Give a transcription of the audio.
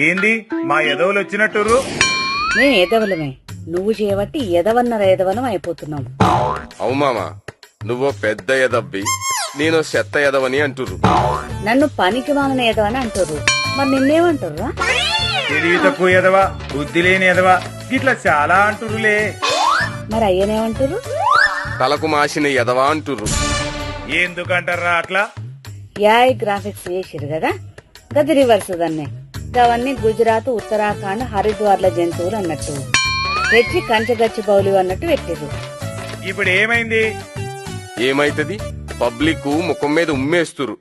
ఏంది మా ఎదవులు వచ్చినట్టురు? మేము ఎదవలమే, నువ్వు చేయబట్టి ఎదవన్నర ఎదవలం అయిపోతున్నాం. అవు మామ, నువ్వో పెద్ద ఎదవ్వి, నేను చెత్త ఎదవని అంటురు. నన్ను పనికి మాలిన ఎదవని అంటారు, మరి నిన్నేమంటారా? తెలివి తక్కువ ఎదవా, బుద్ధి లేని ఎదవా, ఇట్లా చాలా అంటురులే. మరి అయ్యనేమంటారు? తలకు మాసిన ఎదవా అంటురు. ఎందుకంటారా అట్లా? యాయ్ గ్రాఫిక్స్ చేసిరు కదా, గది రివర్స్ దాన్ని. అవన్నీ గుజరాత్, ఉత్తరాఖండ్, హరిద్వార్ల జంతువులు అన్నట్టు తెచ్చి కంచగచ్చి బౌలి అన్నట్టు పెట్టిరు. ఇప్పుడు ఏమైంది? ఏమైతది? పబ్లిక్ ముఖం మీద ఉమ్మేస్తురు.